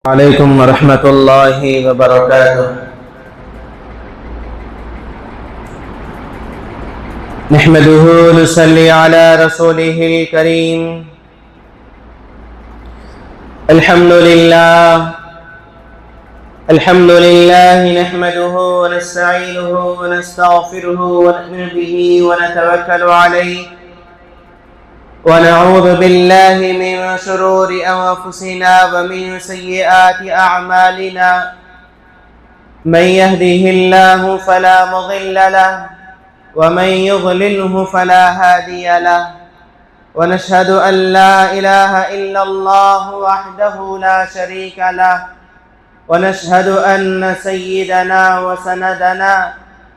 عليكم ورحمة الله وبركاته. نحمده ونصلي على رسوله الكريم. الحمد لله نحمده ونستعينه ونستغفره ونؤمن به ونتوكل عليه ونعوذ بالله من شرور أنفسنا ومن سيئات أعمالنا. من يهده الله فلا مضل له ومن يضلله فلا هادي له. ونشهد أن لا إله إلا الله وحده لا شريك له. ونشهد أن سيدنا وسندنا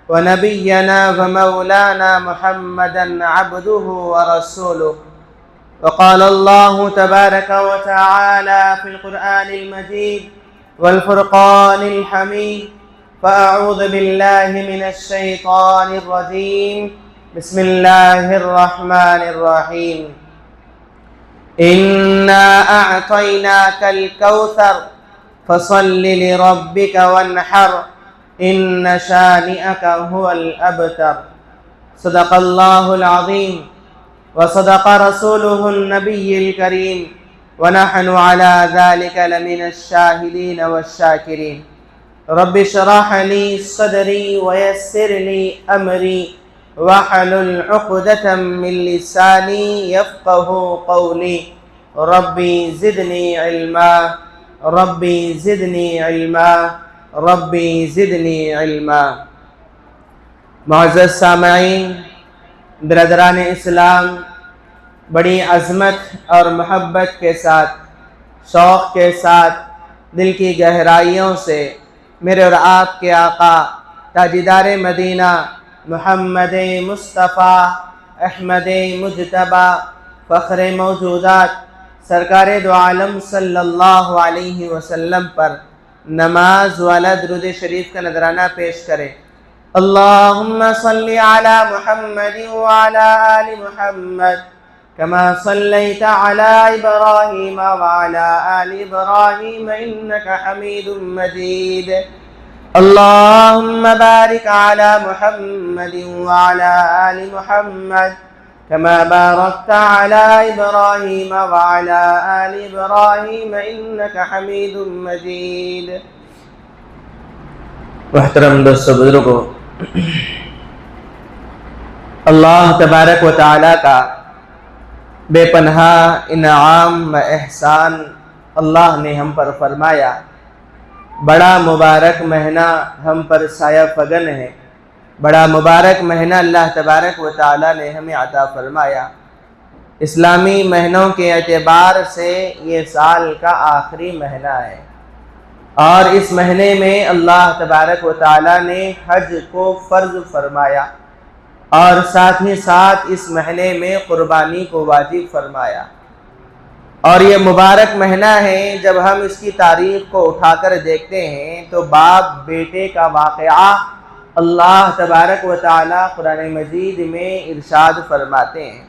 ونبينا ومولانا محمدا عبده ورسوله. وقال الله تبارك وتعالى في القرآن المجيد والفرقان الحميد: فأعوذ بالله من الشيطان الرجيم. بسم الله الرحمن الرحيم. إنا أعطيناك الكوثر فصل لربك وانحر إن شانئك هو الأبتر. صدق الله العظيم وصدق رسوله النبي الكريم ونحن على ذلك لمن الشاهدين والشاكرين. رب اشرح لي صدري ويسر لي أمري واحلل عقدة من لساني يفقه قولي. ربي زدني علما ربي زدني علما ربی زدنی علما. معزز سامعین، برادران اسلام، بڑی عظمت اور محبت کے ساتھ، شوق کے ساتھ، دل کی گہرائیوں سے میرے اور آپ کے آقا تاجدار مدینہ محمد مصطفیٰ احمد مجتبیٰ فخر موجودات سرکار دو عالم صلی اللہ علیہ وسلم پر نماز والا درود شریف کا نذرانہ پیش کریں. اللہم صلی علی محمد وعلی آل محمد کما صلیت علی ابراہیم وعلی آل ابراہیم انکا حمید مجید. اللہم بارک علی محمد وعلی آل محمد كما باركت على إبراهيم وعلى آل إبراهيم إنك حميد مجيد. محترم دوستو بزرگو، اللہ تبارک و تعالیٰ کا بے پناہ انعام و احسان اللہ نے ہم پر فرمایا. بڑا مبارک مہینہ ہم پر سایہ فگن ہے. بڑا مبارک مہینہ اللہ تبارک و تعالیٰ نے ہمیں عطا فرمایا. اسلامی مہینوں کے اعتبار سے یہ سال کا آخری مہینہ ہے، اور اس مہینے میں اللہ تبارک و تعالیٰ نے حج کو فرض فرمایا، اور ساتھ ہی ساتھ اس مہینے میں قربانی کو واجب فرمایا. اور یہ مبارک مہینہ ہے، جب ہم اس کی تاریخ کو اٹھا کر دیکھتے ہیں تو باپ بیٹے کا واقعہ اللہ تبارک و تعالیٰ قرآن مجید میں ارشاد فرماتے ہیں.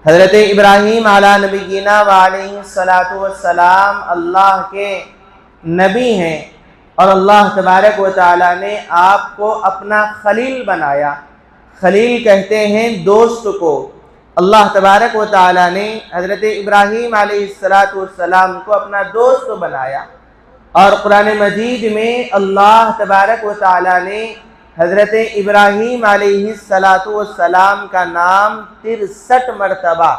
حضرت ابراہیم علیہ نبینا وعلیہ السلام اللہ کے نبی ہیں، اور اللہ تبارک و تعالیٰ نے آپ کو اپنا خلیل بنایا. خلیل کہتے ہیں دوست کو. اللہ تبارک و تعالیٰ نے حضرت ابراہیم علیہ السلام کو اپنا دوست بنایا، اور قرآن مجید میں اللہ تبارک و تعالیٰ نے حضرت ابراہیم علیہ السلام کا نام 63 مرتبہ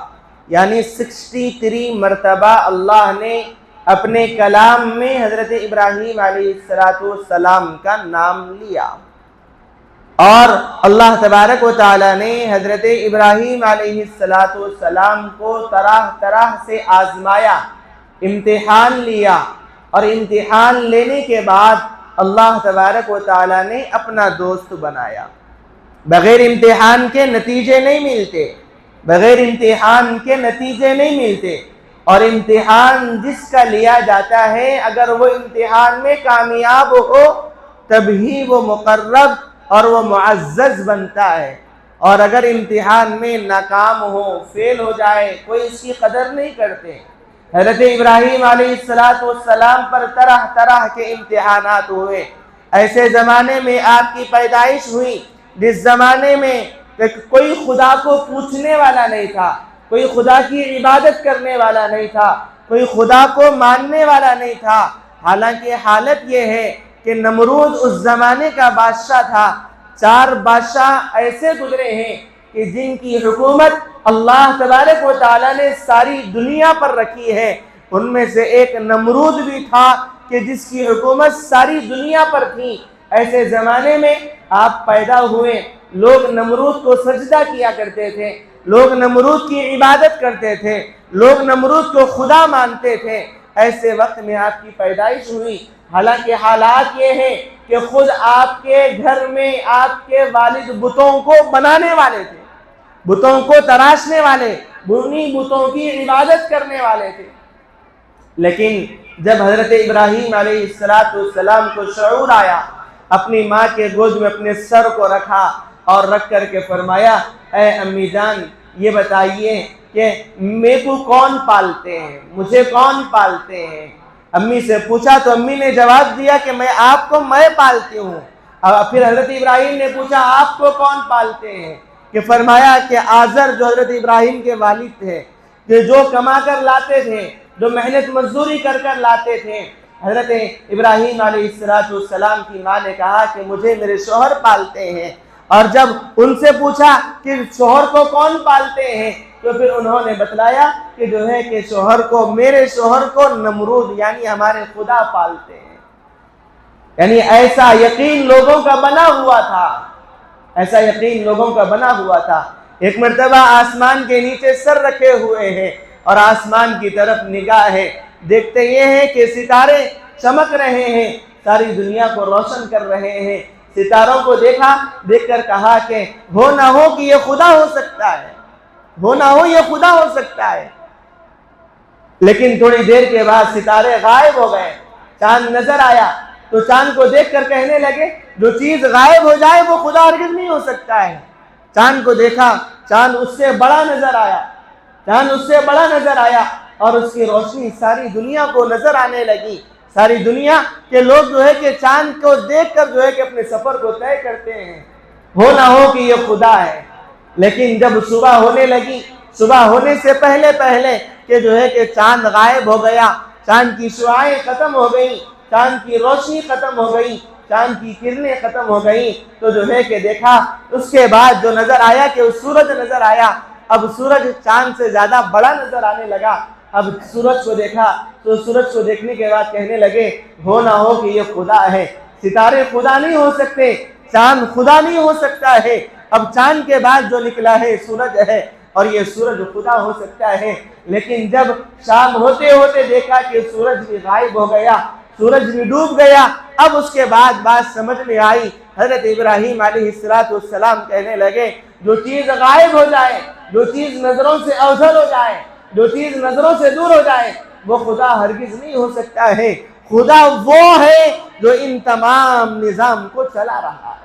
یعنی 63 مرتبہ اللہ نے اپنے کلام میں حضرت ابراہیم علیہ السلام کا نام لیا. اور اللہ تبارک و تعالیٰ نے حضرت ابراہیم علیہ السلام کو طرح طرح سے آزمایا، امتحان لیا، اور امتحان لینے کے بعد اللہ تبارک و تعالیٰ نے اپنا دوست بنایا. بغیر امتحان کے نتیجے نہیں ملتے، بغیر امتحان کے نتیجے نہیں ملتے. اور امتحان جس کا لیا جاتا ہے، اگر وہ امتحان میں کامیاب ہو تبھی وہ مقرب اور وہ معزز بنتا ہے. اور اگر امتحان میں ناکام ہو، فیل ہو جائے، کوئی اس کی قدر نہیں کرتے. حضرت ابراہیم علیہ السلام پر طرح طرح کے امتحانات ہوئے۔ ایسے زمانے میں آپ کی پیدائش ہوئی جس زمانے میں کوئی خدا کو پوچھنے والا نہیں تھا، کوئی خدا کی عبادت کرنے والا نہیں تھا، کوئی خدا کو ماننے والا نہیں تھا۔ حالانکہ حالت یہ ہے کہ نمرود اس زمانے کا بادشاہ تھا۔ 4 بادشاہ ایسے گزرے ہیں کہ جن کی حکومت اللہ تبارک و تعالیٰ نے ساری دنیا پر رکھی ہے۔ ان میں سے ایک نمرود بھی تھا کہ جس کی حکومت ساری دنیا پر تھی۔ ایسے زمانے میں آپ پیدا ہوئے، لوگ نمرود کو سجدہ کیا کرتے تھے، لوگ نمرود کی عبادت کرتے تھے، لوگ نمرود کو خدا مانتے تھے۔ ایسے وقت میں آپ کی پیدائش ہوئی۔ حالانکہ حالات یہ ہے کہ خود آپ کے گھر میں آپ کے والد بتوں کو بنانے والے تھے، بتوں کو تراشنے والے، بنی بتوں کی عبادت کرنے والے تھے۔ لیکن جب حضرت ابراہیم علیہ السلام کو شعور آیا، اپنی ماں کے گود میں اپنے سر کو رکھا اور رکھ کر کے فرمایا، اے امی جان یہ بتائیے کہ میرے کو کون پالتے ہیں، مجھے کون پالتے ہیں؟ امی سے پوچھا تو امی نے جواب دیا کہ میں آپ کو میں پالتی ہوں۔ پھر حضرت ابراہیم نے پوچھا آپ کو کون پالتے ہیں؟ کہ فرمایا کہ آزر جو حضرت ابراہیم کے والد تھے، کہ جو کما کر لاتے تھے، جو محنت مزدوری کر کر لاتے تھے۔ حضرت ابراہیم علیہ السلام کی ماں نے کہا کہ مجھے میرے شوہر پالتے ہیں۔ اور جب ان سے پوچھا کہ شوہر کو کون پالتے ہیں تو پھر انہوں نے بتلایا کہ جو ہے کہ میرے شوہر کو نمرود یعنی ہمارے خدا پالتے ہیں۔ یعنی ایسا یقین لوگوں کا بنا ہوا تھا، ایسا یقین لوگوں کا بنا ہوا تھا۔ ایک مرتبہ آسمان کے نیچے سر رکھے ہوئے ہیں اور آسمان کی طرف نگاہ ہے، دیکھتے یہ ہیں کہ ستارے چمک رہے ہیں، ساری دنیا کو روشن کر رہے ہیں۔ ستاروں کو دیکھا، دیکھ کر کہا کہ ہو نہ ہو کہ یہ خدا ہو سکتا ہے، ہو نہ ہو یہ خدا ہو سکتا ہے۔ لیکن تھوڑی دیر کے بعد ستارے غائب ہو گئے، چاند نظر آیا تو چاند کو دیکھ کر کہنے لگے جو چیز غائب ہو جائے وہ خدا ہرگز نہیں ہو سکتا ہے۔ چاند کو دیکھا، چاند اس سے بڑا نظر آیا، چاند اس سے بڑا نظر آیا اور اس کی روشنی ساری دنیا کو نظر آنے لگی۔ ساری دنیا کے لوگ جو ہے کہ چاند کو دیکھ کر جو ہے کہ اپنے سفر کو طے کرتے ہیں، ہو نہ ہو کہ یہ خدا ہے۔ لیکن جب صبح ہونے لگی، صبح ہونے سے پہلے پہلے کہ جو ہے کہ چاند غائب ہو گیا، چاند کی شعاعیں ختم ہو گئی، چاند کی روشنی ختم ہو گئی، چاند کی کرنیں ختم ہو گئی، تو جو ہے کہ دیکھا اس کے بعد جو نظر آیا کہ سورج نظر آیا۔ اب سورج چاند سے زیادہ بڑا نظر آنے لگا۔ اب سورج کو دیکھا تو سورج کو دیکھنے کے بعد کہنے لگے ہو نہ ہو کہ یہ خدا ہے۔ ستارے خدا نہیں ہو سکتے، چاند خدا نہیں ہو سکتا ہے۔ اب چاند کے بعد جو نکلا ہے سورج ہے اور یہ سورج خدا ہو سکتا ہے۔ لیکن جب شام ہوتے ہوتے دیکھا کہ سورج بھی غائب ہو گیا، سورج بھی ڈوب گیا، اب اس کے بعد بات سمجھ میں آئی۔ حضرت ابراہیم علیہ السلام کہنے لگے جو چیز غائب ہو جائے، جو چیز نظروں سے اوجھل ہو جائے، جو چیز نظروں سے دور ہو جائے وہ خدا ہرگز نہیں ہو سکتا ہے۔ خدا وہ ہے جو ان تمام نظام کو چلا رہا ہے،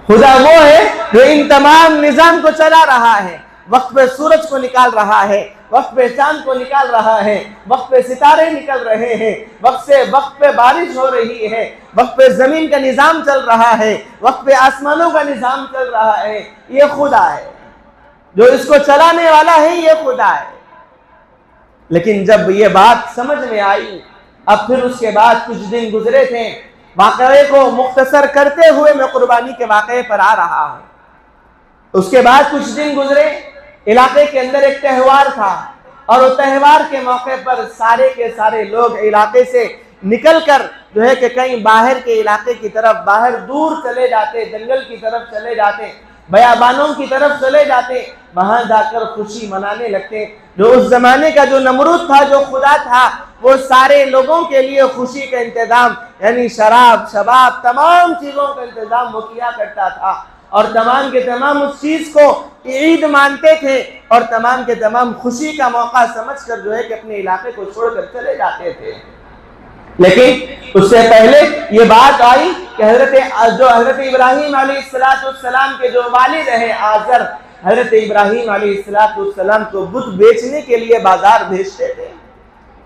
خدا وہ ہے جو ان تمام نظام کو چلا رہا ہے۔ وقت پہ سورج کو نکال رہا ہے، وقت پہ چاند کو نکال رہا ہے، وقت پہ ستارے نکل رہے ہیں، وقت پہ بارش ہو رہی ہے، وقت پہ زمین کا نظام چل رہا ہے، وقت پہ آسمانوں کا نظام چل رہا ہے۔ یہ خدا ہے، جو اس کو چلانے والا ہے یہ خدا ہے۔ لیکن جب یہ بات سمجھ میں آئی، اب پھر اس کے بعد کچھ دن گزرے تھے۔ واقعے کو مختصر کرتے ہوئے میں قربانی کے واقعے پر آ رہا ہوں۔ اس کے بعد کچھ دن گزرے، علاقے کے اندر ایک تہوار تھا اور وہ تہوار کے موقع پر سارے کے سارے لوگ علاقے سے نکل کر جو ہے کہ کہیں باہر کے علاقے کی طرف، باہر دور چلے جاتے، جنگل کی طرف چلے جاتے، بیابانوں کی طرف چلے جاتے، وہاں جا کر خوشی منانے لگتے۔ جو اس زمانے کا جو نمرود تھا، جو خدا تھا، وہ سارے لوگوں کے لیے خوشی کا انتظام یعنی شراب، شباب، تمام چیزوں کا انتظام وہ کیا کرتا تھا، اور تمام کے تمام اس چیز کو عید مانتے تھے اور تمام کے تمام خوشی کا موقع سمجھ کر جو ہے کہ اپنے علاقے کو چھوڑ کر چلے جاتے تھے۔ لیکن اس سے پہلے یہ بات آئی کہ حضرت ابراہیم علیہ السلام کے جو والد ہیں آزر، حضرت ابراہیم علیہ السلام کو بت بیچنے کے لیے بازار بھیجتے تھے.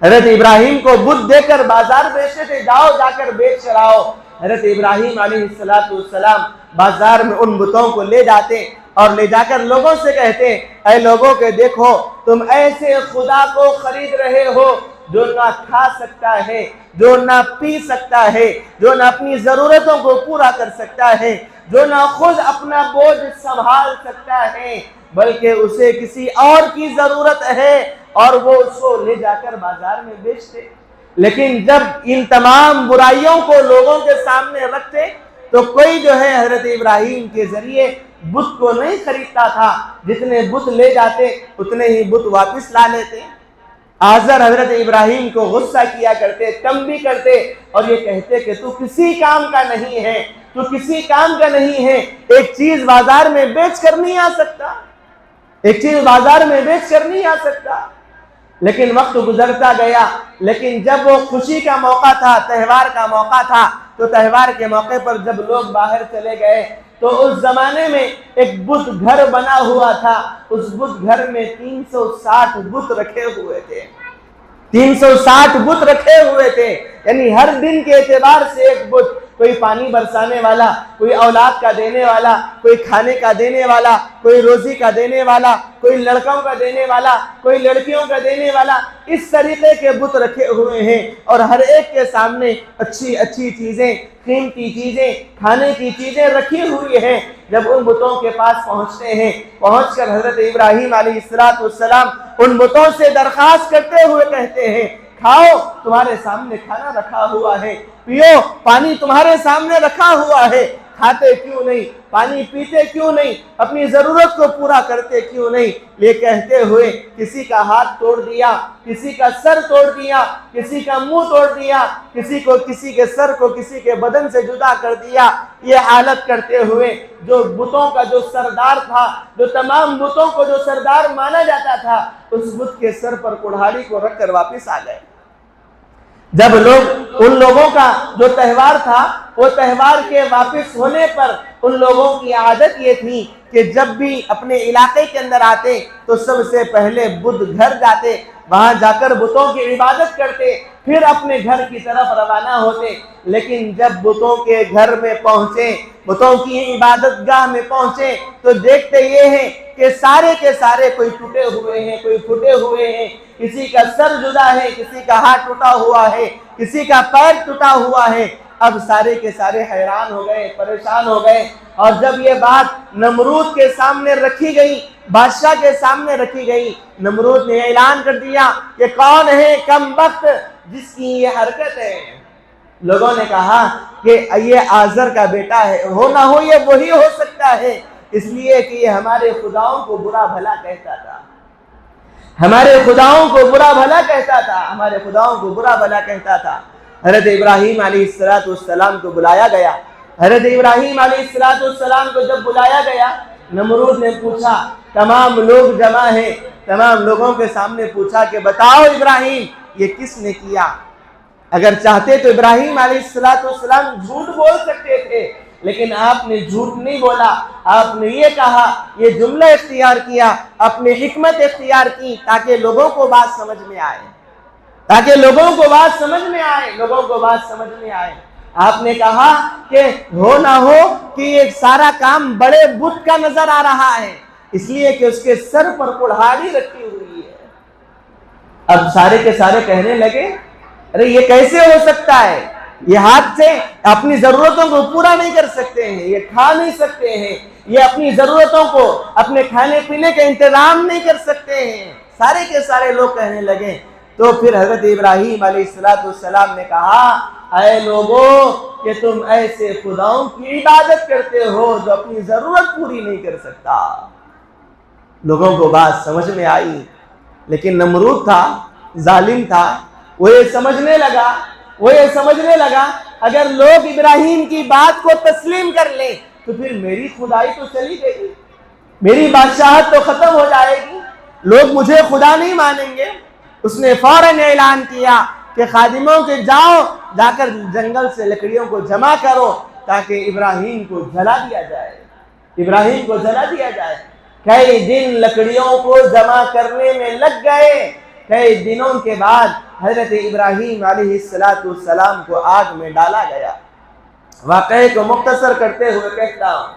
حضرت ابراہیم کو بت دے کر بازار بھیجتے تھے, جاؤ جا کر بیچ کر آؤ. حضرت ابراہیم علیہ السلام بازار میں ان بتوں کو لے جاتے اور لے جا کر لوگوں سے کہتے, اے لوگوں کے دیکھو تم ایسے خدا کو خرید رہے ہو جو نہ کھا سکتا ہے, جو نہ پی سکتا ہے, جو نہ اپنی ضرورتوں کو پورا کر سکتا ہے, جو نہ خود اپنا بوجھ سنبھال سکتا ہے, بلکہ اسے کسی اور کی ضرورت ہے اور وہ اس کو لے جا کر بازار میں بیچتے. لیکن جب ان تمام برائیوں کو لوگوں کے سامنے رکھتے تو کوئی جو ہے حضرت ابراہیم کے ذریعے بت کو نہیں خریدتا تھا, جتنے بت لے جاتے اتنے ہی بت واپس لا لیتے. آزر حضرت ابراہیم کو غصہ کیا کرتے, تنبیہ کرتے اور یہ کہتے کہ تو کسی کام کا نہیں ہے, تو کسی کام کا نہیں ہے, ایک چیز بازار میں بیچ کر نہیں آ سکتا, ایک چیز بازار میں بیچ کر نہیں آ سکتا. لیکن وقت گزرتا گیا, لیکن جب وہ خوشی کا موقع تھا, تہوار کا موقع تھا, تو تہوار کے موقع پر جب لوگ باہر چلے گئے تو اس زمانے میں ایک بت گھر بنا ہوا تھا. اس بت گھر میں 360 بت رکھے ہوئے تھے, 360 بت رکھے ہوئے تھے. یعنی ہر دن کے اعتبار سے ایک بت, کوئی پانی برسانے والا, کوئی اولاد کا دینے والا, کوئی کھانے کا دینے والا, کوئی روزی کا دینے والا, کوئی لڑکوں کا دینے والا, کوئی لڑکیوں کا دینے والا, اس طریقے کے بت رکھے ہوئے ہیں. اور ہر ایک کے سامنے اچھی اچھی چیزیں, قیمتی چیزیں, کھانے کی چیزیں رکھی ہوئی ہیں. جب ان بتوں کے پاس پہنچتے ہیں, پہنچ کر حضرت ابراہیم علیہ السلام ان بتوں سے درخواست کرتے ہوئے کہتے ہیں, کھاؤ تمہارے سامنے کھانا رکھا ہوا ہے, پیو پانی تمہارے سامنے رکھا ہوا ہے, کھاتے کیوں نہیں, پانی پیتے کیوں نہیں, اپنی ضرورت کو پورا کرتے کیوں نہیں. یہ کہتے ہوئے کسی کا ہاتھ توڑ دیا, کسی کا سر توڑ دیا, کسی کا منہ توڑ دیا, کسی کے سر کو کسی کے بدن سے جدا کر دیا. یہ حالت کرتے ہوئے جو بتوں کا جو سردار تھا, جو تمام بتوں کو جو سردار مانا جاتا تھا, اس بت کے سر پر کڑھاڑی کو رکھ کر واپس آ گئے. جب ان لوگوں کا جو تہوار تھا, وہ تہوار کے واپس ہونے پر ان لوگوں کی عادت یہ تھی کہ جب بھی اپنے علاقے کے اندر آتے تو سب سے پہلے بدھ گھر جاتے, وہاں جا کر بتوں کی عبادت کرتے, پھر اپنے گھر کی طرف روانہ ہوتے. لیکن جب بتوں کے گھر میں پہنچے, بتوں کی عبادت گاہ میں پہنچے, تو دیکھتے یہ ہیں کہ سارے کے سارے کوئی ٹوٹے ہوئے ہیں, کوئی پھٹے ہوئے ہیں, کسی کا سر جدا ہے, کسی کا ہاتھ ٹوٹا ہوا ہے, کسی کا پیر ٹوٹا ہوا ہے. اب سارے کے سارے حیران ہو گئے, پریشان ہو گئے. اور جب یہ بات نمرود کے سامنے رکھی گئی, بادشاہ کے سامنے رکھی گئی, نمرود نے اعلان کر دیا کہ کون ہے کم بخت جس کی یہ حرکت ہے. لوگوں نے کہا کہ یہ آزر کا بیٹا ہے, ہو نہ ہو یہ وہی ہو سکتا ہے, اس لیے کہ یہ ہمارے خداؤں کو برا بھلا کہتا تھا, ہمارے خداؤں کو برا بھلا کہتا تھا, ہمارے خداؤں کو برا بھلا کہتا تھا. حضرت ابراہیم علیہ السلام کو بلایا گیا. حضرت ابراہیم علیہ السلام کو جب بلایا گیا, نمرود نے پوچھا, تمام لوگ جمع ہیں, تمام لوگوں کے سامنے پوچھا کہ بتاؤ ابراہیم یہ کس نے کیا. اگر چاہتے تو ابراہیم علیہ السلام جھوٹ بول سکتے تھے, لیکن آپ نے جھوٹ نہیں بولا. آپ نے یہ کہا, یہ جملہ اختیار کیا, اپنی حکمت اختیار کی تاکہ لوگوں کو بات سمجھ میں آئے, تاکہ لوگوں کو بات سمجھ میں آئے, لوگوں کو بات سمجھ میں آئے. آپ نے کہا کہ ہو نہ ہو کہ یہ سارا کام بڑے بت کا نظر آ رہا ہے, اس لیے کہ اس کے سر پر کڑھاڑی رکھی ہوئی ہے. اب سارے کے سارے کہنے لگے, ارے یہ کیسے ہو سکتا ہے, یہ ہاتھ سے اپنی ضرورتوں کو پورا نہیں کر سکتے ہیں, یہ کھا نہیں سکتے ہیں, یہ اپنی ضرورتوں کو, اپنے کھانے پینے کا انتظام نہیں کر سکتے ہیں. سارے کے سارے لوگ کہنے لگے. تو پھر حضرت ابراہیم علیہ السلام نے کہا, اے لوگوں کہ تم ایسے خداؤں کی عبادت کرتے ہو جو اپنی ضرورت پوری نہیں کر سکتا. لوگوں کو بات سمجھ میں آئی, لیکن نمرود تھا, ظالم تھا, وہ یہ سمجھنے لگا اگر لوگ ابراہیم کی بات کو تسلیم کر لیں تو پھر میری خدائی تو چلی گئی, میری بادشاہت تو ختم ہو جائے گی, لوگ مجھے خدا نہیں مانیں گے. اس نے فوراً اعلان کیا کہ خادموں کے جا کر جنگل سے لکڑیوں کو جمع کرو تاکہ ابراہیم کو جلا دیا جائے, ابراہیم کو جلا دیا جائے. کئی دن لکڑیوں کو جمع کرنے میں لگ گئے، کئی دنوں کے بعد حضرت ابراہیم علیہ السلام کو آگ میں ڈالا گیا۔ واقعے کو مختصر کرتے ہوئے کہتا ہوں،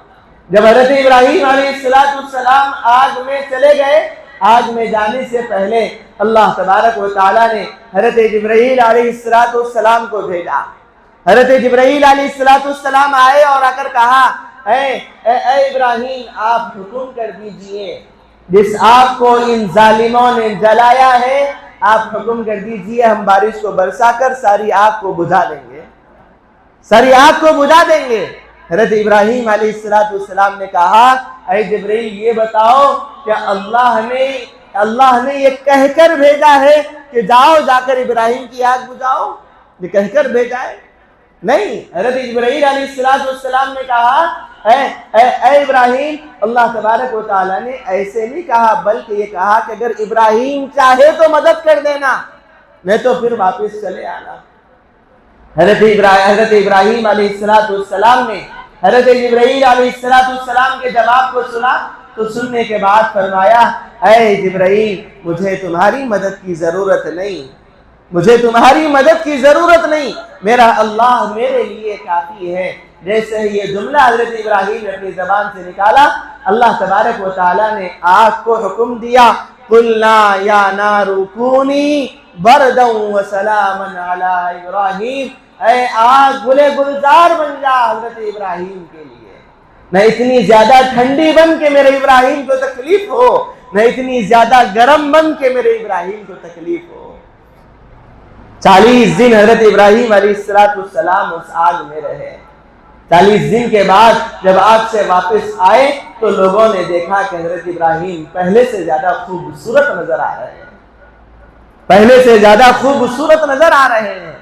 جب حضرت ابراہیم علیہ السلام آگ میں چلے گئے، آگ میں جانے سے پہلے اللہ تبارک و تعالیٰ نے حضرت جبرائیل علیہ السلام کو بھیجا۔ حضرت جبرائیل علیہ السلام آئے اور آ کر کہا، اے ابراہیم آپ حکم کر دیجئے، جس آگ کو ان ظالموں نے جلایا ہے آپ حکم کر دیجئے، ہم بارش کو برسا کر ساری آگ کو بجھا دیں گے، ساری آگ کو بجھا دیں گے۔ حضرت ابراہیم علیہ السلام نے کہا، اے جبرائیل یہ بتاؤ کہ اللہ نے یہ کہہ کر بھیجا ہے کہ جاؤ جا کر ابراہیم کی آگ بجھاؤ؟ یہ کہہ کر بھیجا ہے؟ نہیں، حضرت جبرائیل علیہ السلام نے کہا، اے ابراہیم، اللہ تبارک و تعالیٰ نے ایسے نہیں کہا، بلکہ یہ کہا کہ اگر ابراہیم چاہے تو مدد کر دینا، نہیں تو پھر واپس چلے آنا۔ حضرت ابراہیم علیہ السلام نے حضرت جبرائیل علیہ السلام کے جواب کو سنا تو سننے کے بعد فرمایا، اے جبرائیل مجھے تمہاری مدد کی ضرورت نہیں، مجھے تمہاری مدد کی ضرورت نہیں، میرا اللہ میرے لیے کافی ہے۔ جیسے ہی یہ جملہ حضرت ابراہیم نے اپنی زبان سے نکالا، اللہ تبارک و تعالیٰ نے آگ کو حکم دیا، قُلْنَا يَا نَارُ كُونِي بَرْدًا وَسَلَامًا عَلَىٰ إِبْرَاهِيمَ، اے آگ گلے گلزار بن جا حضرت ابراہیم کے لیے، نہ اتنی زیادہ ٹھنڈی بن کے میرے ابراہیم کو تکلیف ہو، نہ اتنی زیادہ گرم بن کے میرے ابراہیم کو تکلیف ہو۔ 40 دن حضرت ابراہیم علیہ السلام اس آگ میں رہے۔ 40 دن کے بعد جب آگ سے واپس آئے تو لوگوں نے دیکھا کہ حضرت ابراہیم پہلے سے زیادہ خوبصورت نظر آ رہے ہیں، پہلے سے زیادہ خوبصورت نظر آ رہے ہیں۔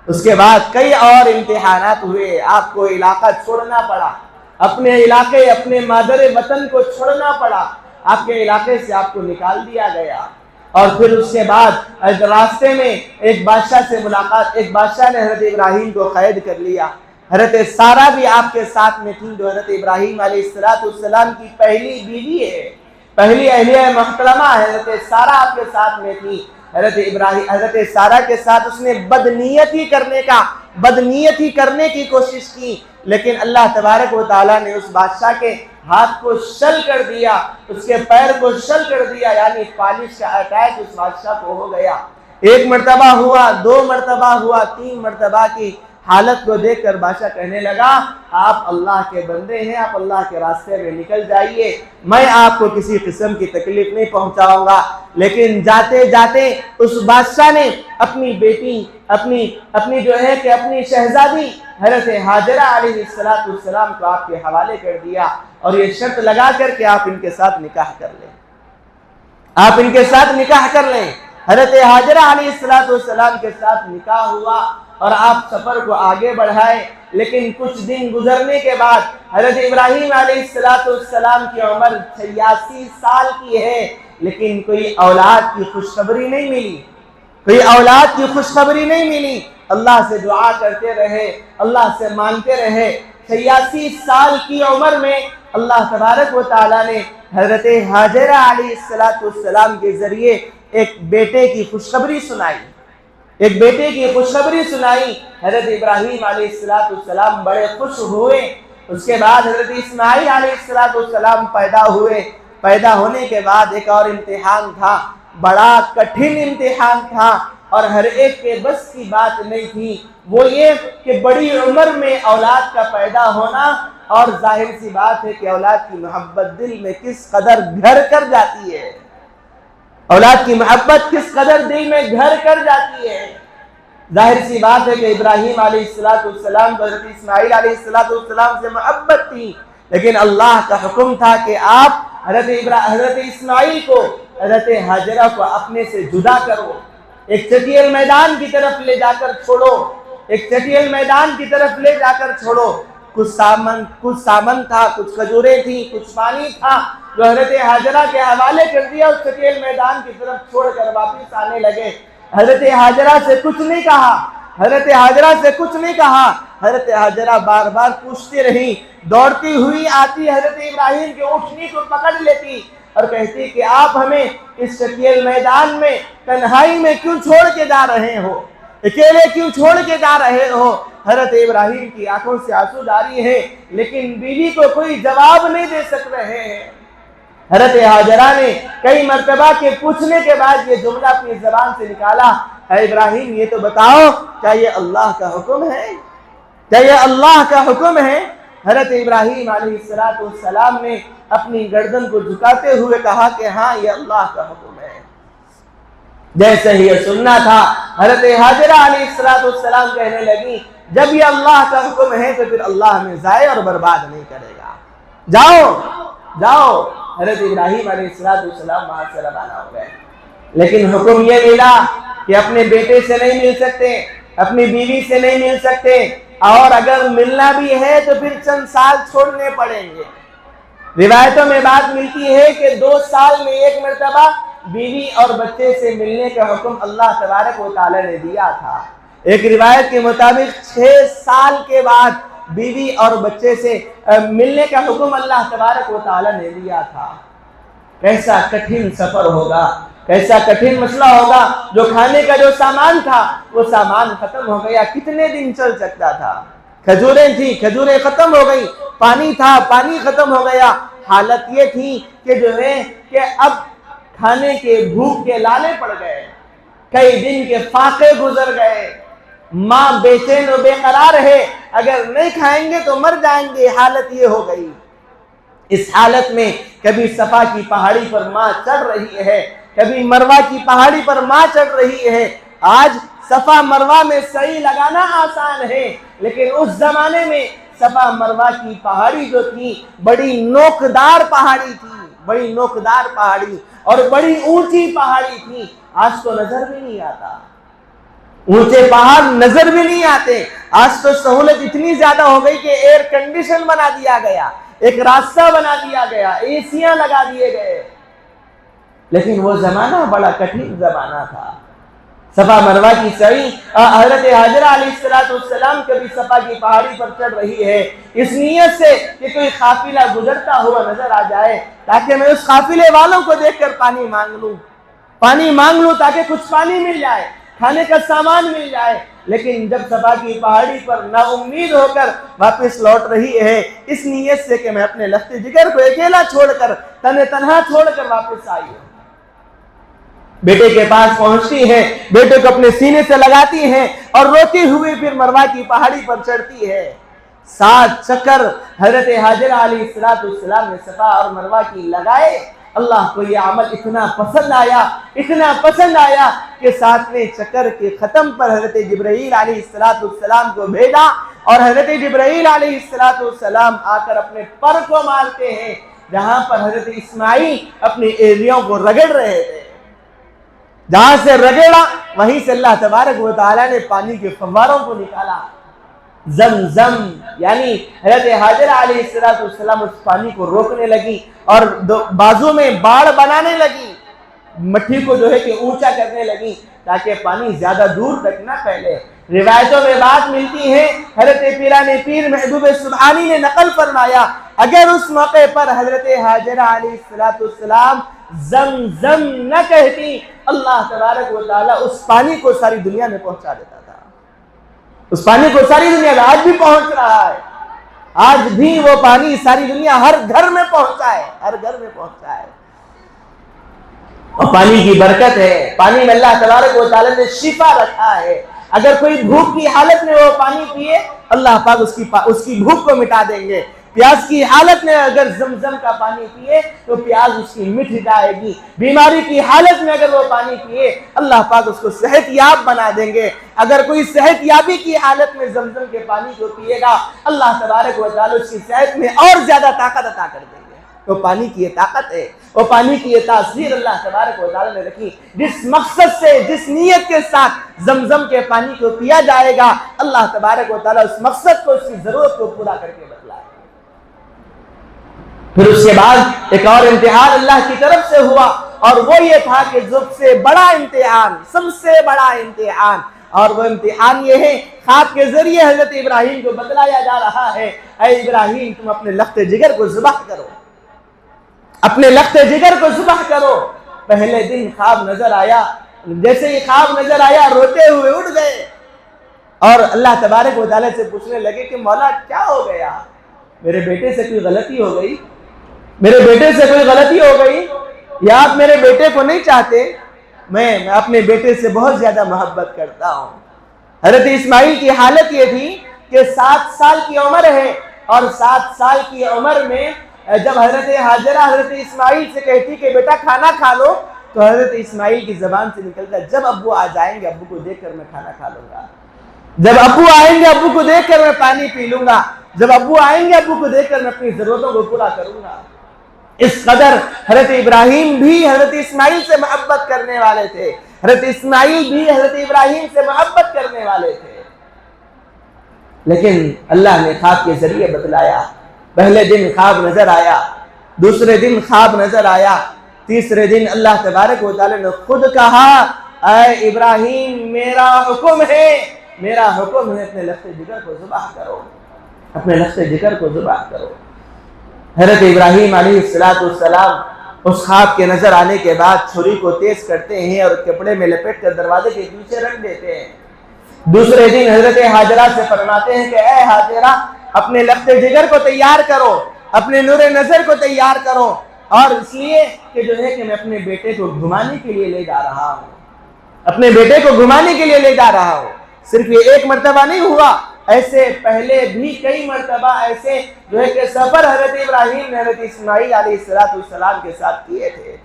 اس کے بعد کئی اور امتحانات ہوئے، آپ کو علاقہ چھوڑنا پڑا، اپنے علاقے اپنے مادر وطن کو چھوڑنا پڑا، آپ کے علاقے سے آپ کو نکال دیا گیا۔ اور پھر اس کے بعد راستے میں ایک بادشاہ سے ملاقات، ایک بادشاہ نے حضرت ابراہیم کو قید کر لیا۔ حضرت سارہ بھی آپ کے ساتھ میں تھی، جو حضرت ابراہیم علیہ السلام کی پہلی بیوی ہے، پہلی اہلیہ محترمہ ہے، حضرت سارہ آپ کے ساتھ میں تھی۔ حضرت سارہ کے ساتھ اس نے بدنیتی کرنے کی کوشش کی، لیکن اللہ تبارک و تعالیٰ نے اس بادشاہ کے ہاتھ کو شل کر دیا، اس کے پیر کو شل کر دیا، یعنی فالج کا اٹیک اس بادشاہ کو ہو گیا۔ 1 مرتبہ ہوا، 2 مرتبہ ہوا، 3 مرتبہ کی حالت کو دیکھ کر بادشاہ کہنے لگا، آپ اللہ کے بندے ہیں، آپ اللہ کے راستے میں نکل جائیے، میں آپ کو کسی قسم کی تکلیف نہیں پہنچاؤں گا۔ لیکن جاتے جاتے اس بادشاہ نے اپنی بیٹی، اپنی جو ہے کہ اپنی شہزادی حضرت ہاجرہ علیہ السلام کو آپ کے حوالے کر دیا، اور یہ شرط لگا کر کہ آپ ان کے ساتھ نکاح کر لیں، آپ ان کے ساتھ نکاح کر لیں۔ حضرت ہاجرہ علیہ السلام کے ساتھ نکاح ہوا اور آپ سفر کو آگے بڑھائے، لیکن کچھ دن گزرنے کے بعد حضرت ابراہیم علیہ السلام کی عمر 86 سال کی ہے، لیکن کوئی اولاد کی خوشخبری نہیں ملی، کوئی اولاد کی خوشخبری نہیں ملی۔ اللہ سے دعا کرتے رہے، اللہ سے مانتے رہے۔ 86 سال کی عمر میں اللہ تبارک و تعالیٰ نے حضرت ہاجرہ علیہ السلام کے ذریعے ایک بیٹے کی خوشخبری سنائی، ایک بیٹے کی خوشخبری سنائی۔ حضرت ابراہیم علیہ السلام بڑے خوش ہوئے۔ اس کے بعد حضرت اسماعیل علیہ السلام پیدا ہوئے۔ پیدا ہونے کے بعد ایک اور امتحان تھا، بڑا کٹھن امتحان تھا، اور ہر ایک کے بس کی بات نہیں تھی۔ وہ یہ کہ بڑی عمر میں اولاد کا پیدا ہونا، اور ظاہر سی بات ہے کہ اولاد کی محبت دل میں کس قدر گھر کر جاتی ہے، اولاد کی محبت کس قدر دل میں گھر کر جاتی ہے۔ ظاہر سی بات ہے کہ ابراہیم علیہ السلام کو حضرت اسماعیل علیہ السلام سے محبت تھی، لیکن اللہ کا حکم تھا کہ آپ حضرت اسماعیل کو، حضرت ہاجرہ کو اپنے سے جدا کرو، ایک چٹیل میدان کی طرف لے جا کر چھوڑو، ایک چٹیل میدان کی طرف لے جا کر چھوڑو۔ کچھ سامن تھا، کچھ کھجوریں تھیں، کچھ پانی تھا، جو حضرت ہاجرہ کے حوالے کر دیا، اس چٹیل میدان کی طرف چھوڑ کر واپس آنے لگے۔ حضرت ہاجرہ سے کچھ نہیں کہا، حضرت حاجرہ سے کچھ نہیں کہا. حضرت حاجرہ بار بار پوچھتی رہی, دوڑتی ہوئی آتی, حضرت ابراہیم کی اونٹنی کو پکڑ لیتی اور کہتی کہ آپ ہمیں اس شکیل میدان میں تنہائی میں کیوں چھوڑ کے جا رہے ہو, اکیلے کیوں چھوڑ کے جا رہے ہو. حضرت ابراہیم کی آنکھوں سے آنسو جاری ہے, لیکن بیوی کو کوئی جواب نہیں دے سک رہے ہیں. حضرت حاجرہ نے کئی مرتبہ کے پوچھنے کے بعد یہ جملہ اپنی زبان سے نکالا, اے ابراہیم یہ تو بتاؤ کیا یہ اللہ کا حکم ہے, کیا یہ اللہ کا حکم ہے. حضرت ابراہیم علیہ السلام نے اپنی گردن کو جھکاتے ہوئے کہا کہ ہاں یہ اللہ کا حکم ہے. جیسے ہی یہ سننا تھا, حضرت حاجرہ علیہ السلام کہنے لگی جب یہ اللہ کا حکم ہے تو پھر اللہ ہمیں ضائع اور برباد نہیں کرے گا, جاؤ جاؤ. حضرت ابراہیم علیہ السلام وہاں سے روانہ ہو گئے. لیکن حکم یہ ملا کہ اپنے بیٹے سے نہیں مل سکتے, اپنی بیوی سے نہیں مل سکتے, اور اگر ملنا بھی ہے تو پھر چند سال چھوڑنے پڑیں گے. روایتوں میں بات ملتی ہے کہ 2 سال میں ایک مرتبہ بیوی اور بچے سے ملنے کا حکم اللہ تبارک و تعالی نے دیا تھا. ایک روایت کے مطابق 6 سال کے بعد بیوی اور بچے سے ملنے کا حکم اللہ تبارک و تعالی نے دیا تھا. کیسا کٹھن سفر ہوگا, کیسا کٹھن مسئلہ ہوگا. جو کھانے کا جو سامان تھا وہ سامان ختم ہو گیا, کتنے دن چل سکتا تھا. کھجوریں تھی, کھجوریں ختم ہو گئی. پانی تھا, پانی ختم ہو گیا. حالت یہ تھی کہ جو ہے کہ اب کھانے کے بھوک کے لالے پڑ گئے, کئی دن کے فاقے گزر گئے. ماں بے چین و بے قرار ہے, اگر نہیں کھائیں گے تو مر جائیں گے. حالت یہ ہو گئی. اس حالت میں کبھی صفا کی پہاڑی پر ماں چڑھ رہی ہے, کبھی مروہ کی پہاڑی پر ماں چڑھ رہی ہے. آج صفا مروہ میں سعی لگانا آسان ہے, لیکن اس زمانے میں صفا مروہ کی پہاڑی جو تھی بڑی نوکدار پہاڑی تھی, بڑی نوکدار پہاڑی اور بڑی اونچی پہاڑی تھی. آج تو نظر بھی نہیں آتا, اونچے پہاڑ نظر بھی نہیں آتے. آج تو سہولت اتنی زیادہ ہو گئی کہ ایئر کنڈیشن بنا دیا گیا, ایک راستہ بنا دیا گیا, ایسیاں لگا دیے گئے. لیکن وہ زمانہ بڑا کٹھن زمانہ تھا. صفا مروہ کی سعی, حضرت حاجرہ علیہ السلام کبھی صفا کی پہاڑی پر چڑھ رہی ہے اس نیت سے کہ کوئی قافلہ گزرتا ہوا نظر آ جائے, تاکہ میں اس قافلے والوں کو دیکھ کر پانی مانگ لوں تاکہ کچھ پانی مل جائے, کھانے کا سامان مل جائے. لیکن جب صفا کی پہاڑی پر نا امید ہو کر واپس لوٹ رہی ہے اس نیت سے کہ میں اپنے لخت جگر کو اکیلا چھوڑ کر, تنہا چھوڑ کر واپس آئی ہوں, بیٹے کے پاس پہنچتی ہے, بیٹے کو اپنے سینے سے لگاتی ہے اور روتی ہوئی پھر مروہ کی پہاڑی پر چڑھتی ہے. 7 چکر حضرت حاجرہ علیہ السلام نے صفا اور مروہ کی لگائے. اللہ کو یہ عمل اتنا پسند آیا کہ 7ویں چکر کے ختم پر حضرت جبرائیل علیہ السلام کو بھیجا, اور حضرت جبرائیل علیہ السلام آ کر اپنے پر کو مارتے ہیں جہاں پر حضرت اسماعیل اپنے ایریوں کو رگڑ رہے تھے. جہاں سے رگڑا وہیں سے اللہ تبارک و تعالیٰ نے پانی کے فواروں کو نکالا. زمزم یعنی حضرت حاجرہ علیہ السلام اس پانی کو روکنے لگی اور بازو میں باڑ بنانے لگی, مٹھی کو جو ہے کہ اونچا کرنے لگی تاکہ پانی زیادہ دور تک نہ پھیلے. روایتوں میں بات ملتی ہے, حضرت پیران پیر محبوب سبحانی نے نقل فرمایا اگر اس موقع پر حضرت حاجرہ علیہ السلام زمزم نہ کہتی, اللہ تبارک و تعالیٰ اس پانی کو ساری دنیا میں پہنچا دیتا تھا. اس پانی کو ساری دنیا میں آج بھی پہنچ رہا ہے, آج بھی وہ پانی ساری دنیا ہر گھر میں پہنچا ہے, اور پانی کی برکت ہے. پانی میں اللہ تبارک و تعالیٰ نے شفا رکھا ہے. اگر کوئی بھوک کی حالت میں وہ پانی پیے اللہ پاک اس کی بھوک کو مٹا دیں گے. پیاس کی حالت میں اگر زمزم کا پانی پیے تو پیاس اس کی مٹ جائے گی. بیماری کی حالت میں اگر وہ پانی پیے اللہ پاک اس کو صحت یاب بنا دیں گے. اگر کوئی صحت یابی کی حالت میں زمزم کے پانی کو پیے گا اللہ تبارک و تعالی اس کی صحت میں اور زیادہ طاقت عطا کر دیں گے. وہ پانی کی یہ طاقت ہے, وہ پانی کی یہ تاثیر اللہ تبارک و تعالی نے رکھی. جس مقصد سے, جس نیت کے ساتھ زمزم کے پانی کو پیا جائے گا اللہ تبارک و تعالی اس مقصد کو, اس کی ضرورت کو پورا کر کے بتلائے. پھر اس کے بعد ایک اور امتحان اللہ کی طرف سے ہوا, اور وہ یہ تھا کہ سب سے بڑا امتحان اور وہ امتحان یہ ہے، خواب کے ذریعے حضرت ابراہیم کو بتلایا جا رہا ہے، اے ابراہیم تم اپنے لخت جگر کو ذبح کرو، اپنے لخت جگر کو ذبح کرو۔ پہلے دن خواب نظر آیا، جیسے ہی خواب نظر آیا روتے ہوئے اٹھ گئے اور اللہ تبارک و تعالیٰ سے پوچھنے لگے کہ مولا کیا ہو گیا؟ میرے بیٹے سے کوئی غلطی ہو گئی؟ میرے بیٹے سے کوئی غلطی ہو گئی؟ یا آپ میرے بیٹے کو نہیں چاہتے؟ میں اپنے بیٹے سے بہت زیادہ محبت کرتا ہوں۔ حضرت اسماعیل کی حالت یہ تھی کہ 7 سال کی عمر ہے، اور 7 سال کی عمر میں جب حضرت ہاجرہ حضرت اسماعیل سے کہتی کہ بیٹا کھانا کھا لو، تو حضرت اسماعیل کی زبان سے نکلتا جب ابو آ جائیں گے ابو کو دیکھ کر میں کھانا کھا لوں گا، جب ابو آئیں گے ابو کو دیکھ کر میں پانی پی لوں گا، جب ابو آئیں گے ابو کو دیکھ کر میں اپنی ضرورتوں کو پورا کروں گا۔ اس قدر حضرت ابراہیم بھی حضرت اسماعیل سے محبت کرنے والے تھے، حضرت اسماعیل بھی حضرت ابراہیم سے محبت کرنے والے تھے۔ لیکن اللہ نے خواب کے ذریعے بتلایا، پہلے دن خواب نظر آیا، دوسرے دن خواب نظر آیا، تیسرے دن اللہ تبارک و تعالی نے خود کہا اے ابراہیم میرا حکم ہے، میرا حکم ہے اپنے لخت جگر کو ذبح کرو، اپنے لخت جگر کو ذبح کرو۔ حضرت ابراہیم علیہ السلام اس خواب کے نظر آنے کے بعد چھری کو تیز کرتے ہیں اور کپڑے میں لپیٹ کر دروازے کے پیچھے رکھ دیتے ہیں۔ دوسرے دن حضرت ہاجرہ سے فرماتے ہیں کہ اے ہاجرہ اپنے لخت جگر کو تیار کرو، اپنے نور نظر کو تیار کرو، اور اس لیے کہ جو ہے کہ میں اپنے بیٹے کو گھمانے کے لیے لے جا رہا ہوں، اپنے بیٹے کو گھمانے کے لیے لے جا رہا ہوں۔ صرف یہ ایک مرتبہ نہیں ہوا، ایسے پہلے بھی کئی مرتبہ ایسے جو ہے کہ سفر حضرت ابراہیم نے حضرت اسماعیل علیہ السلام کے ساتھ کیے تھے،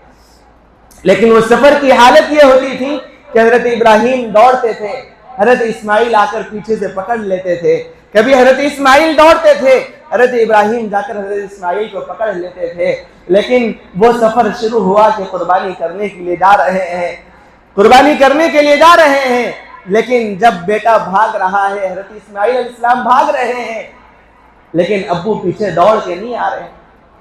لیکن وہ سفر کی حالت یہ ہوتی تھی کہ حضرت ابراہیم دوڑتے تھے، حضرت اسماعیل آ کر پیچھے سے پکڑ لیتے تھے، کبھی حضرت اسماعیل دوڑتے تھے، حضرت ابراہیم جا کر حضرت اسماعیل کو پکڑ لیتے تھے۔ لیکن وہ سفر شروع ہوا کہ قربانی کرنے کے لیے جا رہے ہیں، قربانی کرنے کے لیے جا رہے ہیں، لیکن جب بیٹا بھاگ رہا ہے، حضرت اسماعیل علیہ السلام بھاگ رہے ہیں، لیکن ابو پیچھے دوڑ کے نہیں آ رہے ہیں۔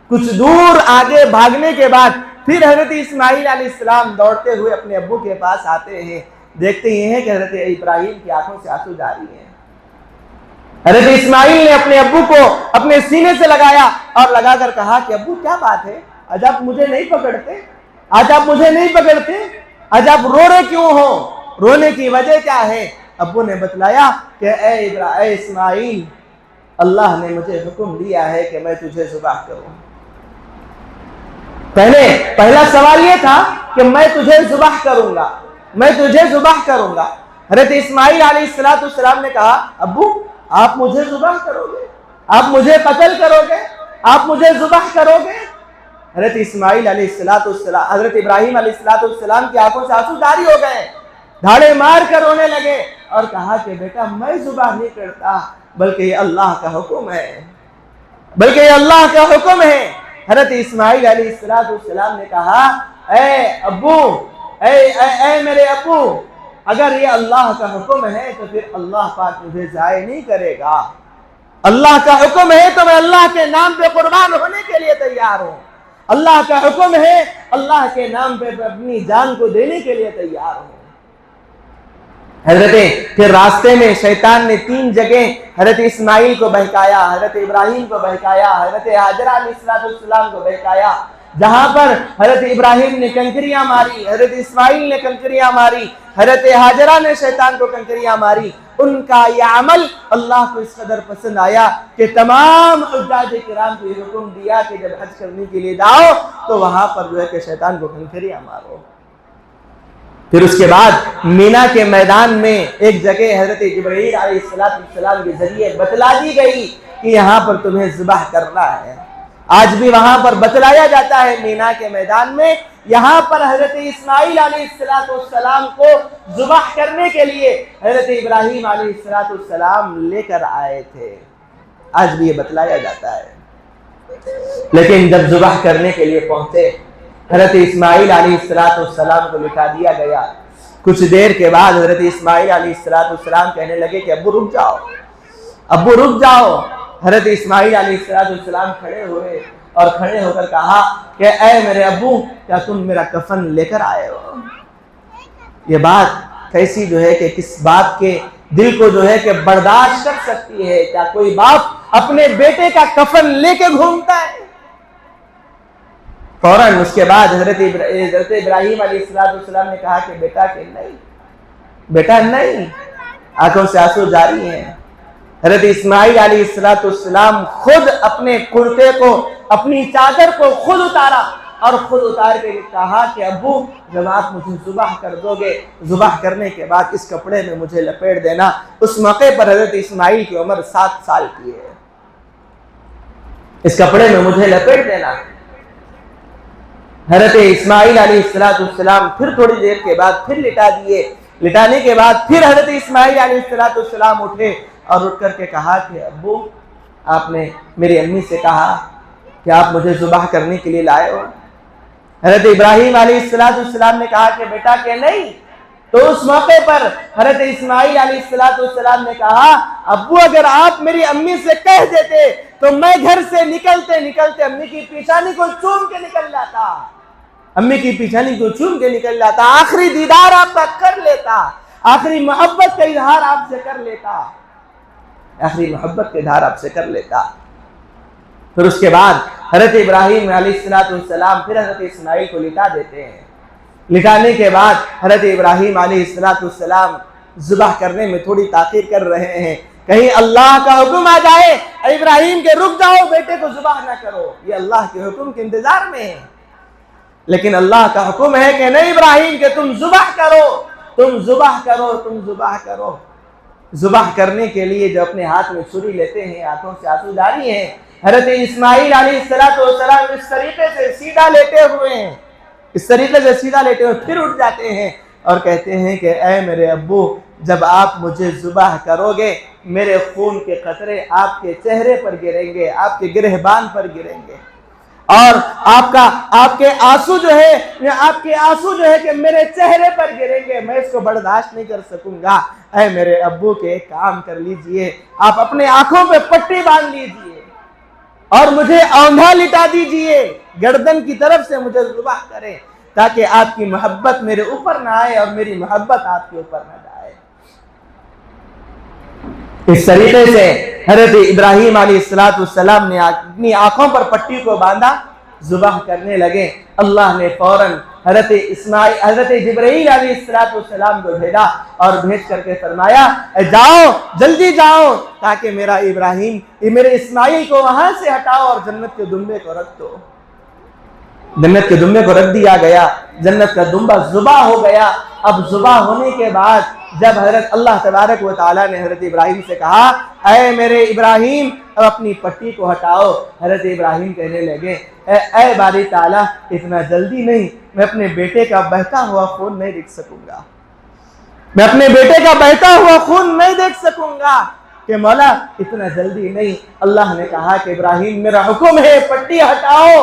کچھ دور آگے بھاگنے کے بعد پھر حضرت اسماعیل علیہ السلام دوڑتے ہوئے اپنے ابو کے پاس آتے ہیں، دیکھتے ہی ہیں کہ حضرت ابراہیم کی آنکھوں سے آنسو جاری ہیں۔ حضرت اسماعیل نے اپنے ابو کو اپنے سینے سے لگایا اور لگا کر کہا کہ ابو کیا بات ہے، آج آپ مجھے نہیں پکڑتے، آج آپ مجھے نہیں پکڑتے، آج آپ رو رہے کیوں ہو، رونے کی وجہ کیا ہے؟ ابو نے بتلایا کہ اے اسماعیل، اللہ نے مجھے حکم دیا ہے کہ میں تجھے ذبح کروں۔ پہلا سوال یہ تھا کہ میں تجھے ذبح کروں گا، میں تجھے ذبح کروں گا۔ حضرت اسماعیل علیہ السلام نے کہا ابو آپ مجھے ذبح کرو گے، آپ مجھے قتل کرو گے، آپ مجھے ذبح کرو گے؟ حضرت اسماعیل علیہ السلام حضرت ابراہیم علیہ السلام کی آنکھوں سے آنسو جاری ہو گئے، دھاڑے مار کر رونے لگے اور کہا کہ بیٹا میں ذبح نہیں کرتا، بلکہ یہ اللہ کا حکم ہے، بلکہ یہ اللہ کا حکم ہے۔ حضرت اسماعیل علیہ السلام نے کہا اے ابو، اے میرے ابو، اگر یہ اللہ کا حکم ہے تو پھر اللہ پاک مجھے ضائع نہیں کرے گا، اللہ کا حکم ہے تو میں اللہ کے نام پہ قربان ہونے کے لیے تیار ہوں، اللہ کا حکم ہے اللہ کے نام پہ اپنی جان کو دینے کے لیے تیار ہوں۔ پھر راستے میں شیطان نے 3 جگہ حضرت اسماعیل کو بہکایا، حضرت ابراہیم کو بہکایا، حضرت ہاجرہ علیہ السلام کو بہکایا۔ جہاں پر حضرت ابراہیم نے کنکریاں ماری، حضرت اسماعیل نے کنکریاں ماری، حضرت ہاجرہ نے شیطان کو کنکریاں ماری، ان کا یہ عمل اللہ کو اس قدر پسند آیا کہ تمام حجاج کرام کو یہ حکم دیا کہ جب حج کرنے کے لیے جاؤ تو وہاں پر جو ہے کہ شیطان کو کنکریاں مارو۔ پھر اس کے بعد مینا کے میدان میں ایک جگہ حضرت جبرائیل علیہ السلام کے ذریعے بتلا دی گئی کہ یہاں پر تمہیں ذبح کرنا ہے۔ آج بھی وہاں پر بتلایا جاتا ہے مینا کے میدان میں، یہاں پر حضرت اسماعیل علیہ السلام کو ذبح کرنے کے لیے حضرت ابراہیم علیہ السلام لے کر آئے تھے، آج بھی یہ بتلایا جاتا ہے۔ لیکن جب ذبح کرنے کے لیے پہنچے، حضرت اسماعیل علیہ السلام کو لکھا دیا گیا۔ کچھ دیر کے بعد حضرت اسماعیل علیہ السلام کہنے لگے کہ ابو رک جاؤ، ابو رک جاؤ۔ حضرت اسماعیل علیہ السلام کھڑے ہوئے اور کھڑے ہو کر کہا کہ اے میرے ابو، کیا تم میرا کفن لے کر آئے ہو؟ یہ بات کیسی جو ہے کہ کس باپ کے دل کو جو ہے کہ برداشت کر سکتی ہے؟ کیا کوئی باپ اپنے بیٹے کا کفن لے کے گھومتا ہے؟ فوراً اس کے بعد حضرت ابراہیم علیہ السلام نے کہا کہ بیٹا کہ نہیں، بیٹا نہیں، آنکھوں سے آنسو جاری ہیں۔ حضرت اسماعیل علیہ السلام خود اپنے کرتے کو، اپنی چادر کو خود اتارا اور خود اتار کے کہا کہ ابو جب آپ مجھے ذبح کر دو گے، ذبح کرنے کے بعد اس کپڑے میں مجھے لپیٹ دینا۔ اس موقع پر حضرت اسماعیل کی عمر 7 سال کی ہے۔ اس کپڑے میں مجھے لپیٹ دینا۔ حضرت اسماعیل علیہ السلام پھر تھوڑی دیر کے بعد پھر لٹا دیے۔ لٹانے کے بعد پھر حضرت اسماعیل علیہ السلام اٹھے اور اٹھ کر کے کہا کہ ابو آپ نے میری امی سے کہا کہ آپ مجھے ذبح کرنے کے لیے لائے ہو۔ حضرت ابراہیم علیہ السلام نے کہا کہ بیٹا کہ نہیں۔ تو اس موقع پر حضرت اسماعیل علیہ السلام نے کہا ابو اگر آپ میری امی سے کہہ دیتے تو میں گھر سے نکلتے نکلتے امی کی پیشانی کو چوم کے نکل جاتا، امی کی پیشانی کو چوم کے نکل جاتا، آخری دیدار آپ کا کر لیتا، آخری محبت کا اظہار آپ سے کر لیتا، آخری محبت کا اظہار آپ سے کر لیتا۔ پھر اس کے بعد حضرت ابراہیم علیہ السلام پھر حضرت اسماعیل کو لٹا دیتے ہیں۔ لٹانے کے بعد حضرت ابراہیم علیہ السلام ذبح کرنے میں تھوڑی تاخیر کر رہے ہیں، کہیں اللہ کا حکم آ جائے ابراہیم کے رک جاؤ، بیٹے کو ذبح نہ کرو، یہ اللہ کے حکم کے انتظار میں ہے۔ لیکن اللہ کا حکم ہے کہ نہیں ابراہیم کہ تم ذبح کرو، تم ذبح کرو، تم ذبح کرو۔ ذبح کرنے کے لیے جو اپنے ہاتھ میں چھری لیتے ہیں، آنکھوں سے آنسو جاری ہیں، حضرت اسماعیل علیہ السلام اس طریقے سے سیدھا لیٹے ہوئے ہیں، اس طریقے سے سیدھا لیٹے ہوئے پھر اٹھ جاتے ہیں اور کہتے ہیں کہ اے میرے ابو جب آپ مجھے ذبح کرو گے میرے خون کے قطرے آپ کے چہرے پر گریں گے، آپ کے گرہبان پر گریں گے، اور آپ کے آنسو جو ہے کہ میرے چہرے پر گریں گے، میں اس کو برداشت نہیں کر سکوں گا۔ اے میرے ابو کے ایک کام کر لیجئے، آپ اپنے آنکھوں پہ پٹی باندھ لیجئے اور مجھے اوندھا لٹا دیجئے، گردن کی طرف سے مجھے ذبح کریں تاکہ آپ کی محبت میرے اوپر نہ آئے اور میری محبت آپ کے اوپر نہ جائے۔ اس طریقے سے حضرت ابراہیم علیہ السلام نے اپنی آنکھوں پر پٹی کو باندھا، ذبح کرنے لگے۔ اللہ نے فوراً حضرت جبرائیل علیہ السلام کو بھیجا اور بھیج کر کے فرمایا جاؤ جلدی جاؤ تاکہ میرے اسماعیل کو وہاں سے ہٹاؤ اور جنت کے دمبے کو رکھ دو۔ جنت کے دمبے کو رکھ دیا گیا، جنت کا دمبا ذبح ہو گیا۔ اب ذبح ہونے کے بعد جب حضرت اللہ تبارک و تعالیٰ نے حضرت ابراہیم سے کہا اے میرے ابراہیم اب اپنی پٹی کو ہٹاؤ، حضرت ابراہیم کہنے لگے اے باری تعالیٰ اتنا جلدی نہیں، میں اپنے بیٹے کا بہتا ہوا خون نہیں دیکھ سکوں گا، میں اپنے بیٹے کا بہتا ہوا خون نہیں دیکھ سکوں گا کہ مولا اتنا جلدی نہیں۔ اللہ نے کہا کہ ابراہیم میرا حکم ہے پٹی ہٹاؤ۔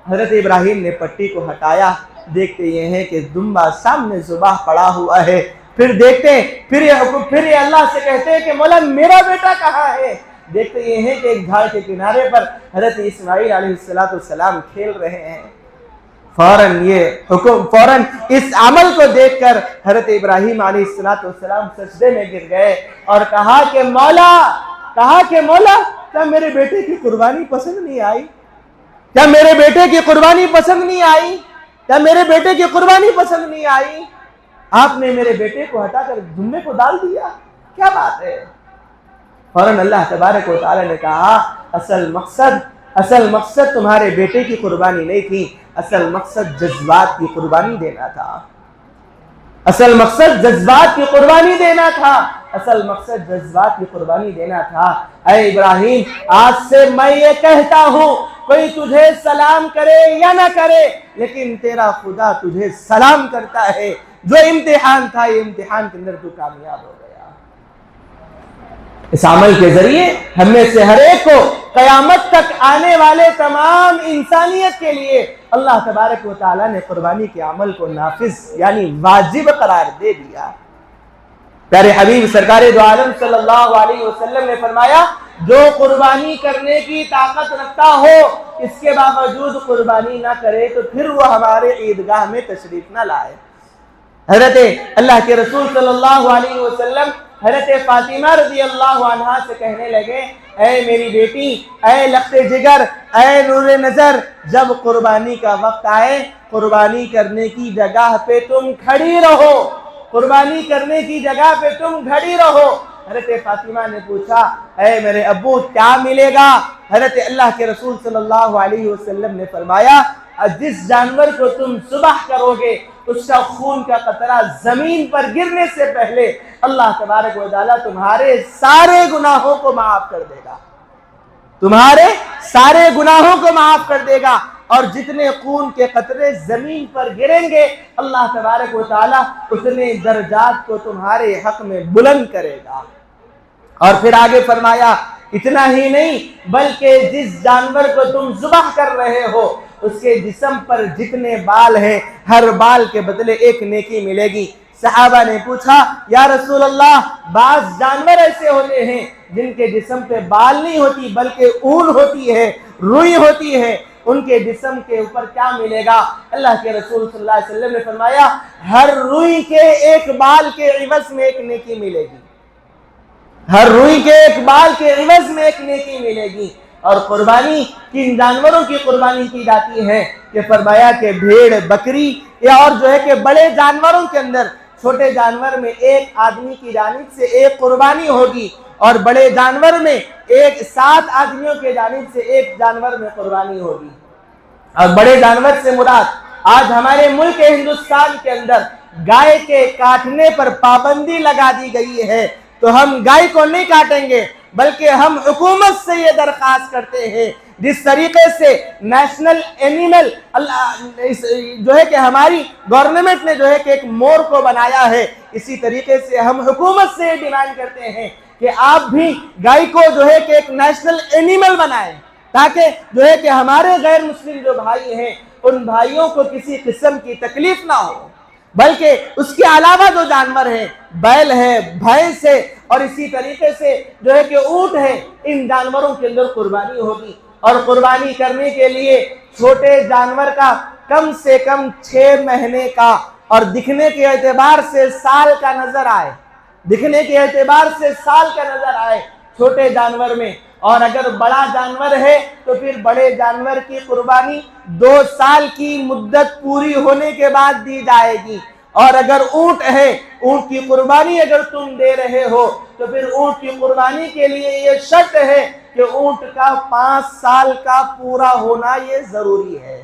حضرت ابراہیم نے پٹی کو ہٹایا، دیکھتے یہ ہیں کہ دمبا سامنے ذبح پڑا ہوا ہے، پھر دیکھتے ہیں پھر یہ اللہ سے کہتے ہیں کہ مولا میرا بیٹا کہاں ہے؟ دیکھتے یہ ہیں کہ ایک جھاڑ کے کنارے پر حضرت اسماعیل علیہ السلام کھیل رہے ہیں۔ فوراً اس عمل کو دیکھ کر حضرت ابراہیم علیہ السلام سجدے میں گر گئے اور کہا کہ مولا کیا میرے بیٹے کی قربانی پسند نہیں آئی؟ کیا میرے بیٹے کی قربانی پسند نہیں آئی؟ کیا میرے بیٹے کی قربانی پسند نہیں آئی؟ آپ نے میرے بیٹے کو ہٹا کر دمبے کو ڈال دیا، کیا بات ہے؟ فوراً اللہ تبارک و تعالی نے کہا اصل مقصد تمہارے بیٹے کی قربانی نہیں تھی، اصل مقصد جذبات کی قربانی دینا تھا، اصل مقصد جذبات کی قربانی دینا تھا، اصل مقصد جذبات کی قربانی دینا تھا۔ اے ابراہیم آج سے میں یہ کہتا ہوں کوئی تجھے سلام کرے یا نہ کرے لیکن تیرا خدا تجھے سلام کرتا ہے، جو امتحان تھا یہ امتحان کے اندر تو کامیاب ہو گیا۔ اس عمل کے ذریعے ہم میں سے ہر ایک کو قیامت تک آنے والے تمام انسانیت کے لیے اللہ تبارک و تعالیٰ نے قربانی کے عمل کو نافذ یعنی واجب قرار دے دیا۔ پیارے حبیب سرکار دو عالم صلی اللہ علیہ وسلم نے فرمایا جو قربانی کرنے کی طاقت رکھتا ہو اس کے باوجود قربانی نہ کرے تو پھر وہ ہمارے عیدگاہ میں تشریف نہ لائے۔ حضرت اللہ کے رسول صلی اللہ علیہ وسلم حضرت فاطمہ رضی اللہ عنہا سے کہنے لگے، اے میری بیٹی، اے لخت جگر، اے نور نظر، جب قربانی کا وقت آئے قربانی کرنے کی جگہ پہ تم کھڑی رہو، قربانی کرنے کی جگہ پہ تم کھڑی رہو۔ حضرت فاطمہ نے پوچھا، اے میرے ابو کیا ملے گا؟ حضرت اللہ کے رسول صلی اللہ علیہ وسلم نے فرمایا، جس جانور کو تم ذبح کرو گے اس کا خون کا قطرہ زمین پر گرنے سے پہلے اللہ تبارک و تعالیٰ تمہارے سارے گناہوں کو معاف کر دے گا، تمہارے سارے گناہوں کو معاف کر دے گا، اور جتنے خون کے قطرے زمین پر گریں گے اللہ تبارک و تعالیٰ اتنے درجات کو تمہارے حق میں بلند کرے گا۔ اور پھر آگے فرمایا، اتنا ہی نہیں بلکہ جس جانور کو تم ذبح کر رہے ہو اس کے جسم پر جتنے بال ہیں ہر بال کے بدلے ایک نیکی ملے گی۔ صحابہ نے پوچھا، یا رسول اللہ، بعض جانور ایسے ہوتے ہیں جن کے جسم پہ بال نہیں ہوتی بلکہ اون ہوتی ہے، روئی ہوتی ہے، ان کے جسم کے اوپر کیا ملے گا؟ اللہ کے رسول صلی اللہ علیہ وسلم نے فرمایا، ہر روئی کے ایک بال کے عوض میں ایک نیکی ملے گی، ہر روئی کے ایک بال کے عوض میں ایک نیکی ملے گی۔ اور قربانی کن جانوروں کی قربانی کی جاتی ہے کہ فرمایا کہ بھیڑ، بکری، یا اور جو ہے کہ بڑے جانوروں کے اندر چھوٹے جانور میں ایک آدمی کی جانب سے ایک قربانی ہوگی، اور بڑے جانور میں 7 آدمیوں کے جانب سے ایک جانور میں قربانی ہوگی۔ اور بڑے جانور سے مراد آج ہمارے ملک ہندوستان کے اندر گائے کے کاٹنے پر پابندی لگا دی گئی ہے، تو ہم گائے کو نہیں کاٹیں گے بلکہ ہم حکومت سے یہ درخواست کرتے ہیں، جس طریقے سے نیشنل اینیمل جو ہے کہ ہماری گورنمنٹ نے جو ہے کہ ایک مور کو بنایا ہے، اسی طریقے سے ہم حکومت سے یہ ڈیمانڈ کرتے ہیں کہ آپ بھی گائے کو جو ہے کہ ایک نیشنل اینیمل بنائیں، تاکہ جو ہے کہ ہمارے غیر مسلم جو بھائی ہیں ان بھائیوں کو کسی قسم کی تکلیف نہ ہو، بلکہ اس کے علاوہ جو جانور ہیں، بیل ہے، بھینس ہے، اور اسی طریقے سے جو ہے کہ اونٹ ہے، ان جانوروں کے اندر قربانی ہوگی۔ اور قربانی کرنے کے لیے چھوٹے جانور کا کم سے کم 6 مہینے کا اور دکھنے کے اعتبار سے سال کا نظر آئے، دکھنے کے اعتبار سے سال کا نظر آئے چھوٹے جانور میں، اور اگر بڑا جانور ہے تو پھر بڑے جانور کی قربانی 2 سال کی مدت پوری ہونے کے بعد دی جائے گی۔ اور اگر اونٹ ہے، اونٹ کی قربانی اگر تم دے رہے ہو تو پھر اونٹ کی قربانی کے لیے یہ شرط ہے کہ اونٹ کا 5 سال کا پورا ہونا یہ ضروری ہے۔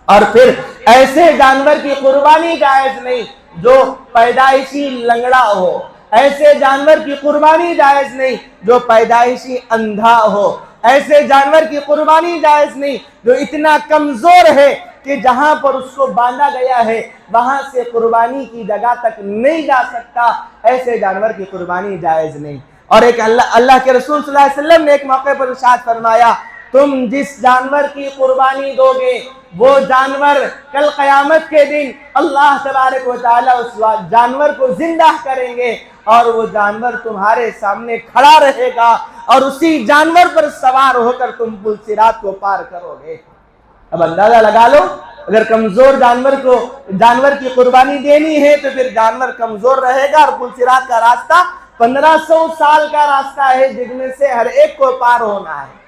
اور پھر ایسے جانور کی قربانی جائز نہیں جو پیدائشی لنگڑا ہو، ایسے جانور کی قربانی جائز نہیں جو پیدائشی اندھا ہو، ایسے جانور کی قربانی جائز نہیں جو اتنا کمزور ہے کہ جہاں پر اس کو باندھا گیا ہے وہاں سے قربانی کی جگہ تک نہیں جا سکتا، ایسے جانور کی قربانی جائز نہیں۔ اور ایک اللہ کے رسول صلی اللہ علیہ وسلم نے ایک موقع پر ارشاد فرمایا، تم جس جانور کی قربانی دو گے وہ جانور کل قیامت کے دن اللہ تبارک و تعالیٰ اس جانور کو زندہ کریں گے، اور وہ جانور تمہارے سامنے کھڑا رہے گا، اور اسی جانور پر سوار ہو کر تم پل صراط کو پار کرو گے۔ اب اندازہ لگا لو، اگر کمزور جانور کی قربانی دینی ہے تو پھر جانور کمزور رہے گا، اور پل صراط کا راستہ 1500 سال کا راستہ ہے جن میں سے ہر ایک کو پار ہونا ہے۔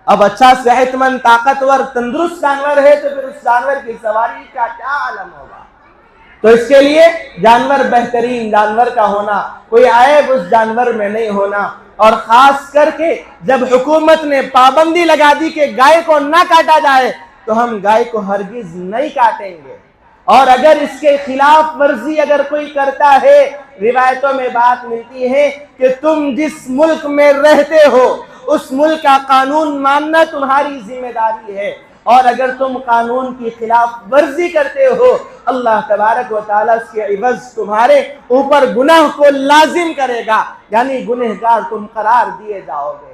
اب اچھا صحت مند، طاقتور، تندرست جانور ہے تو پھر اس جانور کی سواری کا کیا عالم ہوگا۔ تو اس کے لیے جانور بہترین جانور کا ہونا، کوئی عیب اس جانور میں نہیں ہونا، اور خاص کر کے جب حکومت نے پابندی لگا دی کہ گائے کو نہ کاٹا جائے تو ہم گائے کو ہرگز نہیں کاٹیں گے۔ اور اگر اس کے خلاف ورزی اگر کوئی کرتا ہے، روایتوں میں بات ملتی ہے کہ تم جس ملک میں رہتے ہو اس ملک کا قانون ماننا تمہاری ذمہ داری ہے، اور اگر تم قانون کی خلاف ورزی کرتے ہو اللہ تبارک و تعالیٰ اس کے عوض تمہارے اوپر گناہ کو لازم کرے گا، یعنی گنہگار تم قرار دیے جاؤ گے،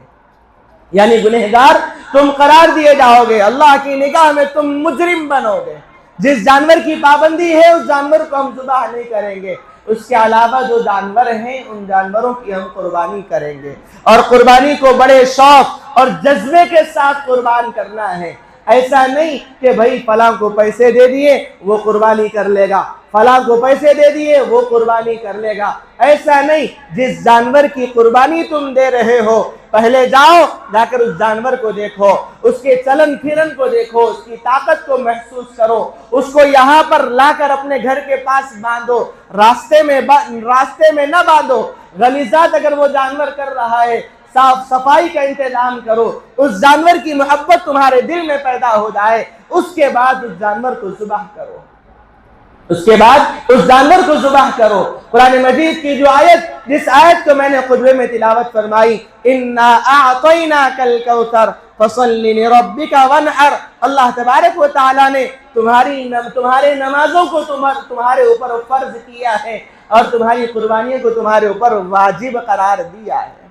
یعنی گنہگار تم قرار دیے جاؤ گے، اللہ کی نگاہ میں تم مجرم بنو گے۔ جس جانور کی پابندی ہے اس جانور کو ہم ذبح نہیں کریں گے، اس کے علاوہ جو جانور ہیں ان جانوروں کی ہم قربانی کریں گے، اور قربانی کو بڑے شوق اور جذبے کے ساتھ قربان کرنا ہے۔ ایسا نہیں کہ بھائی فلاں کو پیسے دے دیے وہ قربانی کر لے گا، فلاں کو پیسے دے دیے وہ قربانی کر لے گا. ایسا نہیں. جس جانور کی قربانی تم دے رہے ہو پہلے جاؤ جا کر اس جانور کو دیکھو, اس کے چلن پھرن کو دیکھو, اس کی طاقت کو محسوس کرو, اس کو یہاں پر لا کر اپنے گھر کے پاس باندھو, راستے میں نہ باندھو. غلیظات اگر وہ جانور کر رہا ہے صاف صفائی کا انتظام کرو, اس جانور کی محبت تمہارے دل میں پیدا ہو جائے, اس کے بعد اس جانور کو ذبح کرو, اس کے بعد اس جانور کو ذبح کرو. قرآن مجید کی جو آیت, جس آیت کو میں نے خطبے میں تلاوت فرمائی, اِنَّا أَعْطَيْنَاكَ الْكَوْثَرَ فَصَلِّ لِرَبِّكَ وَانْحَرْ, اللہ تبارک و تعالیٰ نے تمہارے نمازوں کو تمہارے اوپر فرض کیا ہے اور تمہاری قربانیوں کو تمہارے اوپر واجب قرار دیا ہے.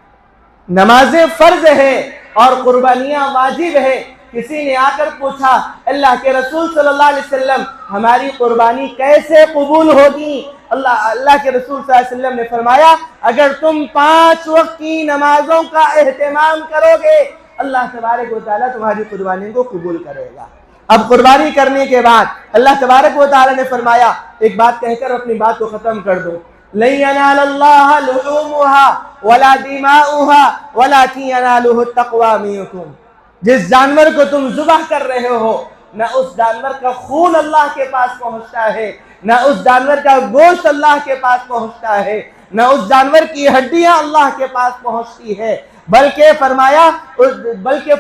نمازیں فرض ہے اور قربانیاں واجب ہے. کسی نے آ کر پوچھا, اللہ کے رسول صلی اللہ علیہ وسلم ہماری قربانی کیسے قبول ہوگی؟ اللہ کے رسول صلی اللہ علیہ وسلم نے فرمایا, اگر تم 5 وقت کی نمازوں کا اہتمام کرو گے اللہ تبارک و تعالیٰ تمہاری قربانی کو قبول کرے گا. اب قربانی کرنے کے بعد اللہ تبارک و تعالیٰ نے فرمایا, ایک بات کہہ کر اپنی بات کو ختم کر دو, لَن يَنَالَ اللَّهَ لُحُومُهَا وَلَا دِمَاؤُهَا وَلَكِنْ يَنَالُهُ التَّقْوَىٰ مِنكُمْ. جس جانور کو تم ذبح کر رہے ہو نہ اس جانور کا خون اللہ کے پاس پہنچتا ہے, نہ اس جانور کا گوشت اللہ کے پاس پہنچتا ہے, نہ اس جانور کی ہڈیاں اللہ کے پاس پہنچتی ہے, بلکہ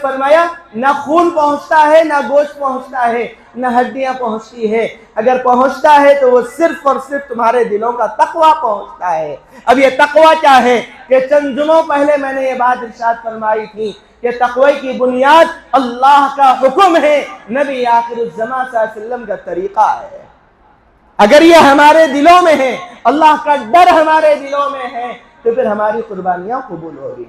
فرمایا نہ خون پہنچتا ہے, نہ گوشت پہنچتا ہے, نہ ہڈیاں پہنچتی ہے. اگر پہنچتا ہے تو وہ صرف اور صرف تمہارے دلوں کا تقویٰ پہنچتا ہے. اب یہ تقویٰ کیا ہے کہ چند جمعوں پہلے میں نے یہ بات ارشاد فرمائی تھی کہ تقوی کی بنیاد اللہ کا حکم ہے, نبی آخر الزمان صلی اللہ علیہ وسلم کا طریقہ ہے. اگر یہ ہمارے دلوں میں ہے, اللہ کا ڈر ہمارے دلوں میں ہے, تو پھر ہماری قربانیاں قبول ہوگی.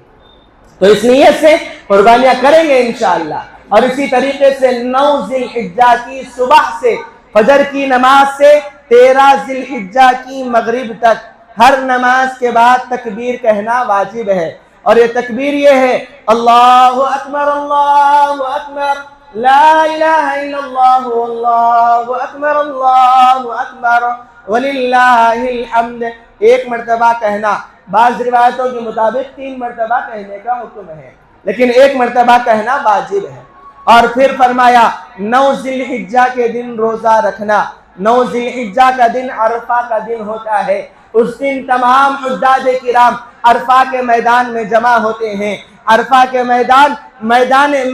تو اس نیت سے قربانیاں کریں گے انشاءاللہ. اور اسی طریقے سے 9 ذی الحجہ کی صبح سے فجر کی نماز سے 13 ذی الحجہ کی مغرب تک ہر نماز کے بعد تکبیر کہنا واجب ہے. اور یہ تکبیر یہ ہے, اللہ اکبر اللہ اکبر لا الہ الا اللہ واللہ اکبر اللہ اکبر وللہ الحمد. 1 مرتبہ کہنا, بعض روایتوں کے مطابق 3 مرتبہ کہنے کا حکم ہے, لیکن 1 مرتبہ کہنا واجب ہے. اور پھر فرمایا 9 ذی الحجہ کے دن روزہ رکھنا. 9 ذی الحجہ کا دن عرفہ کا دن ہوتا ہے. اس دن تمام حجاج کرام عرفہ کے میدان میں جمع ہوتے ہیں. عرفہ کے میدان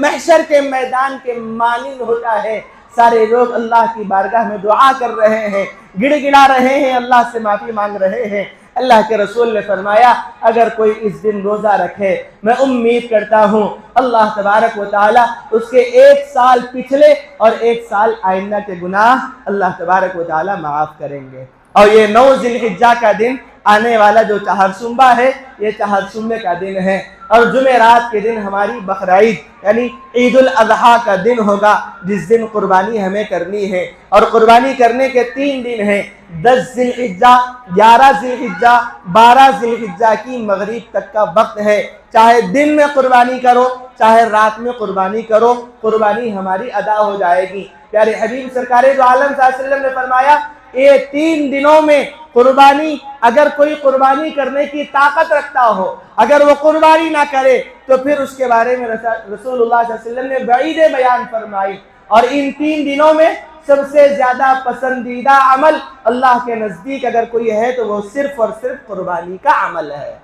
محشر کے میدان کے مانند ہوتا ہے. سارے لوگ اللہ کی بارگاہ میں دعا کر رہے ہیں, گڑ گڑا رہے ہیں, اللہ سے معافی مانگ رہے ہیں. اللہ کے رسول نے فرمایا, اگر کوئی اس دن روزہ رکھے میں امید کرتا ہوں اللہ تبارک و تعالیٰ اس کے 1 سال پچھلے اور 1 سال آئندہ کے گناہ اللہ تبارک و تعالیٰ معاف کریں گے. اور یہ 9 ذی الحجہ کا دن آنے والا جو چہارشنبہ ہے, یہ چہارشنبے کا دن ہے. اور جمعرات کے دن ہماری بقرعید یعنی عید الاضحیٰ کا دن ہوگا, جس دن قربانی ہمیں کرنی ہے. اور قربانی کرنے کے 3 دن ہیں, 10 ذی الحجہ, 11 ذی الحجہ, 12 ذی الحجہ کی مغرب تک کا وقت ہے. چاہے دن میں قربانی کرو چاہے رات میں قربانی کرو, قربانی ہماری ادا ہو جائے گی. پیارے حبیب سرکار دو عالم صلی اللہ علیہ وسلم نے فرمایا, یہ 3 دنوں میں قربانی, اگر کوئی قربانی کرنے کی طاقت رکھتا ہو, اگر وہ قربانی نہ کرے تو پھر اس کے بارے میں رسول اللہ صلی اللہ علیہ وسلم نے وعید بیان فرمائی. اور ان 3 دنوں میں سب سے زیادہ پسندیدہ عمل اللہ کے نزدیک اگر کوئی ہے تو وہ صرف اور صرف قربانی کا عمل ہے,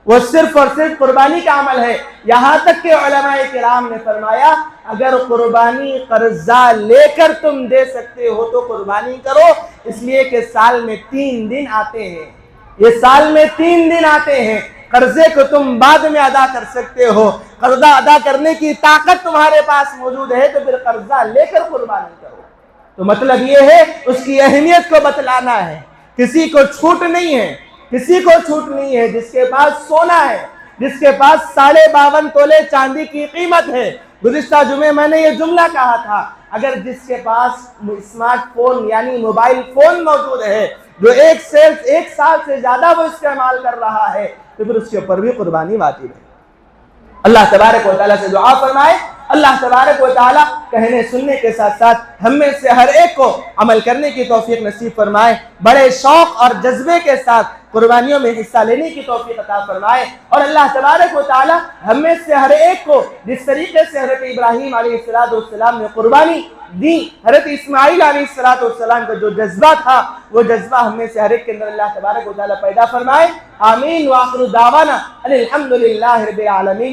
وہ صرف اور صرف قربانی کا عمل ہے. یہاں تک کہ علماء کرام نے فرمایا, اگر قربانی قرضہ لے کر تم دے سکتے ہو تو قربانی کرو, اس لیے کہ سال میں 3 دن آتے ہیں. یہ سال میں 3 دن آتے ہیں. قرضے کو تم بعد میں ادا کر سکتے ہو, قرضہ ادا کرنے کی طاقت تمہارے پاس موجود ہے تو پھر قرضہ لے کر قربانی کرو. تو مطلب یہ ہے اس کی اہمیت کو بتلانا ہے. کسی کو چھوٹ نہیں ہے, کسی کو چھوٹ نہیں ہے. جس کے پاس سونا ہے, جس کے پاس 52.5 تولے چاندی کی قیمت ہے. گزشتہ جمعے میں نے یہ جملہ کہا تھا, اگر جس کے پاس اسمارٹ فون یعنی موبائل فون موجود ہے جو 1 سال سے زیادہ وہ استعمال کر رہا ہے تو پھر اس کے اوپر بھی قربانی واجب ہے. اللہ تبارک و تعالیٰ سے دعا فرمائے اللہ تبارک و تعالی کہنے سننے کے ساتھ ساتھ ہم میں سے ہر ایک کو عمل کرنے کی توفیق نصیب فرمائے، بڑے شوق اور جذبے کے ساتھ قربانیوں میں حصہ لینے کی توفیق عطا فرمائے، اور اللہ تبارک و تعالی ہم میں سے ہر ایک کو جس طریقے سے حضرت ابراہیم علیہ السلام نے قربانی دی، حضرت اسماعیل علیہ السلام کا جو جذبہ تھا وہ جذبہ ہم میں سے ہر ایک کے اندر اللہ تبارک و تعالی پیدا فرمائے۔ آمین۔ وآخر دعوانا ان الحمد للہ رب العالمین۔